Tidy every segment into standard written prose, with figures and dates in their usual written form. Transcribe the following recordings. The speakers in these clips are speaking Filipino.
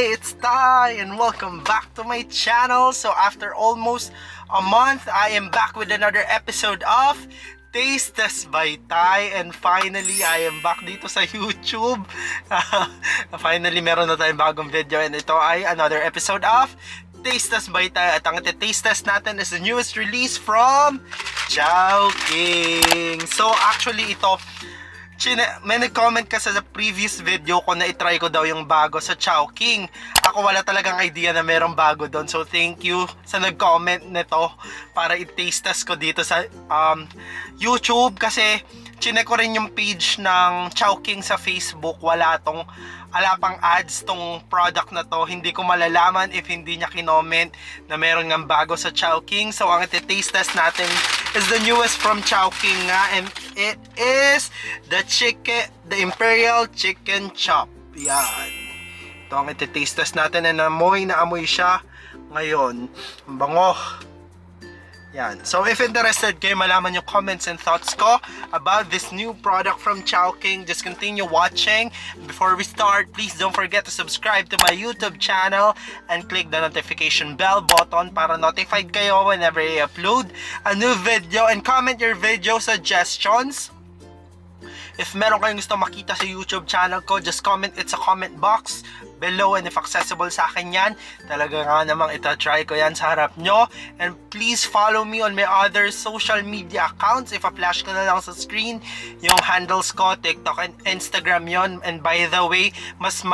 Hey, it's Ty and welcome back to my channel. So after almost a month, I am back with another episode of Taste Test by Ty, and finally I am back dito sa YouTube. Finally meron na tayong bagong video, and ito ay another episode of Taste Test by Ty. At ang taste test natin is the newest release from Chowking. So actually ito, may nag-comment kasi sa previous video ko na itry ko daw yung bago sa Chowking. Ako wala talagang idea na merong bago doon. So thank you sa nag-comment nito para i-taste test ko dito sa YouTube. Kasi chinek ko rin yung page ng Chowking sa Facebook. Wala pang ads tong product na to. Hindi ko malalaman if hindi niya kinoment na meron ng bago sa Chowking. So ang iti-taste test natin is the newest from Chowking nga, and it is the Imperial Chicken Chop. Yan. Ito ang iti-taste test natin, and amoy na amoy siya ngayon. Ang bango. Yan. So if interested kayo malaman yung comments and thoughts ko about this new product from Chowking, just continue watching. Before we start, please don't forget to subscribe to my YouTube channel and click the notification bell button para notified kayo whenever I upload a new video, and comment your video suggestions. If meron kayong gusto makita sa YouTube channel ko, just comment it sa comment box below, and if accessible sa akin yan, talaga nga namang ita-try ko yan sa harap nyo. And please follow me on my other social media accounts. If a-flash ko na lang sa screen yung handles ko, TikTok and Instagram yon. And by the way, mas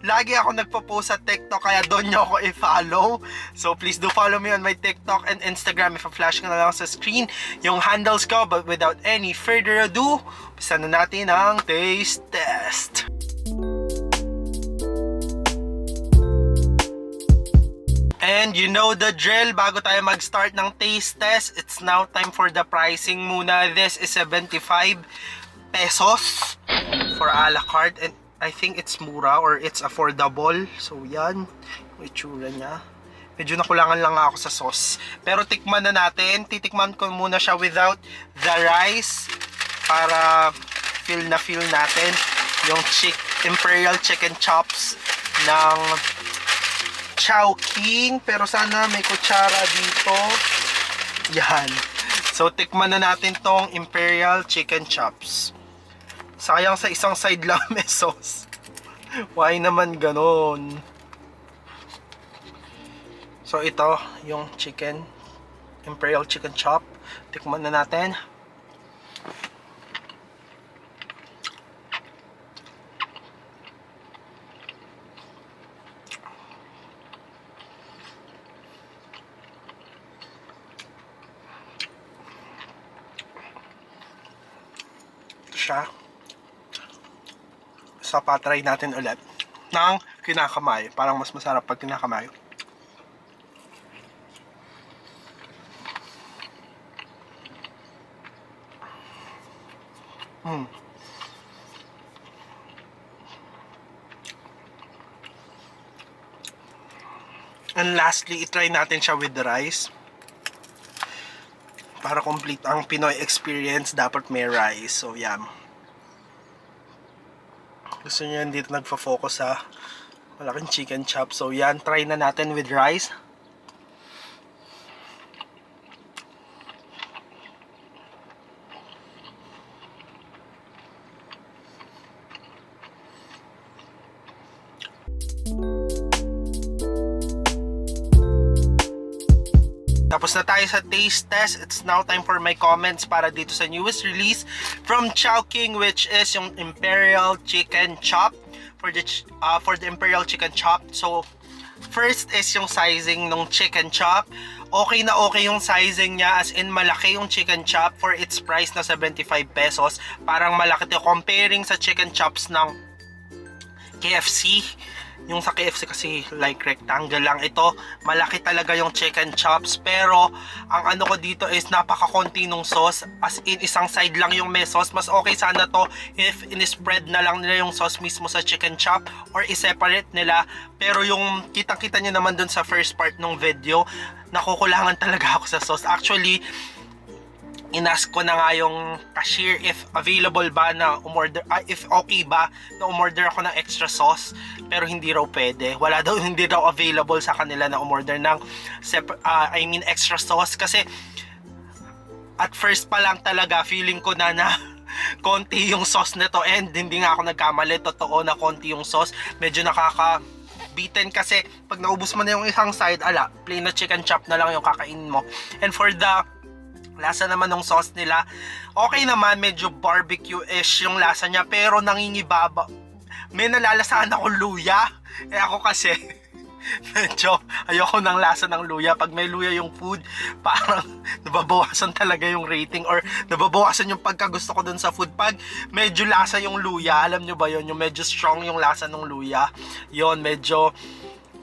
lagi ako nagpo-post sa TikTok, kaya doon nyo ako i-follow. So please do follow me on my TikTok and Instagram. If a-flash ko na lang sa screen yung handles ko. But without any further ado, umpisa na natin ang taste test. And you know the drill, bago tayo mag-start ng taste test, it's now time for the pricing muna. This is 75 pesos for a la carte, and I think it's mura or it's affordable. So yan, yung itsura niya. Medyo nakulangan lang ako sa sauce. Pero tikman na natin. Titikman ko muna siya without the rice para feel natin yung Imperial Chicken Chops ng Chowking. Pero sana may kutsara dito. Yan. So tikman na natin tong Imperial Chicken Chops. Sayang sa isang side lang may sauce. Why naman ganon? So ito yung Imperial Chicken Chop. Tikman na natin. Ito siya. So pa-try natin ulit ng kinakamay. Parang mas masarap pag kinakamay. And lastly, i-try natin siya with the rice. Para complete ang Pinoy experience, dapat may rice. So yan. Gusto nyo yan dito nagfo-focus sa malaking chicken chop. So yan, try na natin with rice. Tapos na tayo sa taste test. It's now time for my comments para dito sa newest release from Chowking, which is yung Imperial Chicken Chop. For the Imperial Chicken Chop. So first is yung sizing ng chicken chop. Okay na okay yung sizing niya, as in malaki yung chicken chop for its price na 75 pesos. Parang malaki to comparing sa chicken chops ng KFC. Yung sa KFC kasi like rectangle lang. Ito, malaki talaga yung chicken chops. Pero, ang ano ko dito is napaka-konti nung sauce. As in, isang side lang yung may sauce. Mas okay sana to if in-spread na lang nila yung sauce mismo sa chicken chop or i-separate nila. Pero yung kitang-kita nyo naman dun sa first part ng video, nakukulangan talaga ako sa sauce. Actually, inask ko na nga yung cashier if available ba na umorder, if okay ba na umorder ako ng extra sauce, pero hindi raw pwede. Wala daw, hindi daw available sa kanila na umorder ng extra sauce kasi at first pa lang talaga feeling ko na konti yung sauce nito, and hindi nga ako nagkamali, totoo na konti yung sauce. Medyo nakaka-beaten kasi pag naubos mo na yung isang side, plain na chicken chop na lang yung kakainin mo. And for the lasa naman ng sauce nila, okay naman, medyo barbecue-ish yung lasa niya, pero nangingibaba. May nalalasaan ako luya. Ako kasi medyo ayoko ng lasa ng luya. Pag may luya yung food, parang nababawasan talaga yung rating or nababawasan yung pagkagusto ko dun sa food. Pag medyo lasa yung luya, alam nyo ba yun? Yung medyo strong yung lasa ng luya. Yun, medyo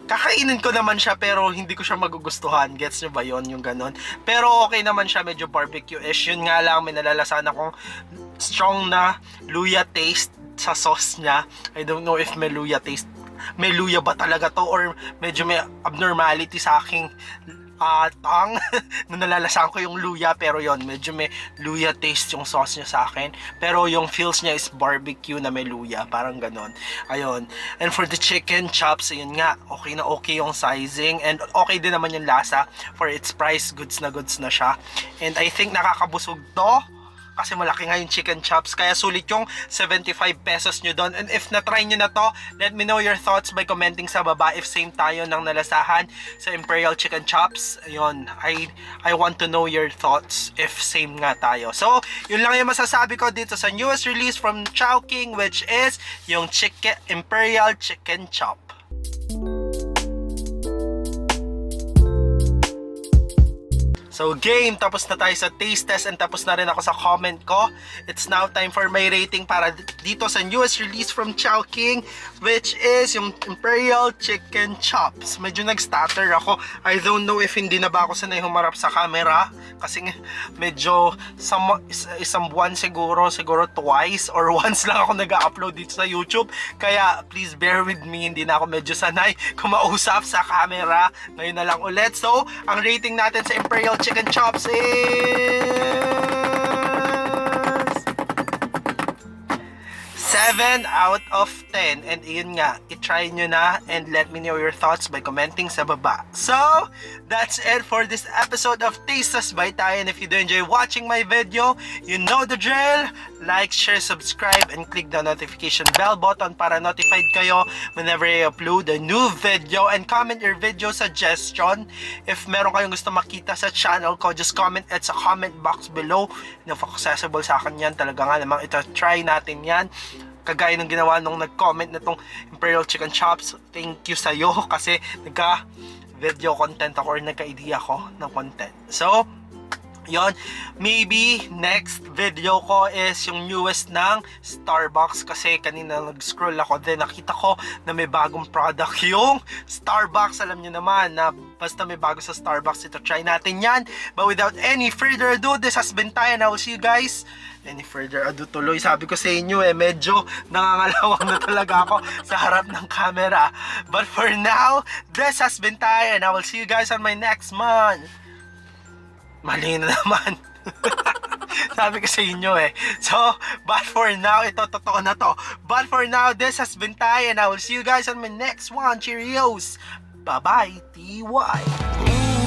kakainin ko naman siya pero hindi ko siya magugustuhan. Gets nyo ba yon, yung ganon? Pero okay naman siya, medyo barbecue-ish. Yun nga lang, may nalalasan akong strong na luya taste sa sauce niya. I don't know if may luya taste. May luya ba talaga to or medyo may abnormality sa aking tongue na nalalasan ko yung luya, pero yon, medyo may luya taste yung sauce niya sa akin, pero yung feels niya is barbecue na may luya, parang ganon. Ayun. And for the chicken chops, ayun nga, okay na okay yung sizing and okay din naman yung lasa. For its price, goods na siya, and I think nakakabusog to kasi malaki nga yung chicken chops, kaya sulit yung 75 pesos nyo doon. And if na-try nyo na to, let me know your thoughts by commenting sa baba if same tayo ng nalasahan sa Imperial Chicken Chops. Ayun, I want to know your thoughts if same nga tayo. So, yun lang yung masasabi ko dito sa newest release from Chowking, which is yung Imperial Chicken Chop. So game, tapos na tayo sa taste test and tapos na rin ako sa comment ko. It's now time for my rating para dito sa newest release from Chowking, which is yung Imperial Chicken Chops. Medyo nag-stutter ako. I don't know if hindi na ba ako sanay humarap sa camera kasi medyo isang buwan siguro twice or once lang ako nag-upload dito sa YouTube. Kaya please bear with me, hindi na ako medyo sanay kumausap sa camera. Ngayon na lang ulit. So, ang rating natin sa Imperial Chicken Chops is 7 out of 10. And yun nga, i-try nyo na and let me know your thoughts by commenting sa baba. So, that's it for this episode of Tastes by Tay. And if you do enjoy watching my video, you know the drill. Like, share, subscribe, and click the notification bell button para notified kayo whenever I upload a new video. And comment your video suggestion. If meron kayong gusto makita sa channel ko, just comment at sa comment box below. If accessible sa akin yan, talaga nga namang ito, try natin yan. Kagaya ng ginawa nung nag-comment na tong Imperial Chicken Chops. Thank you sa'yo kasi nagka-video content ako or nagka-idea ako ng content. So, yon, maybe next video ko is yung newest ng Starbucks kasi kanina nag-scroll ako then nakita ko na may bagong product yung Starbucks. Alam nyo naman na basta may bago sa Starbucks, ito try natin yan. But without any further ado, this has been Tay and I will see you guys. Any further ado tuloy, sabi ko sa inyo medyo nangangalawang na talaga ako sa harap ng camera. But for now, this has been Tay and I will see you guys on my next month. Mali na naman. Sabi ko sa inyo So, but for now, ito totoo na to. But for now, this has been Tay and I will see you guys on my next one. Cheerios! Bye-bye, TY!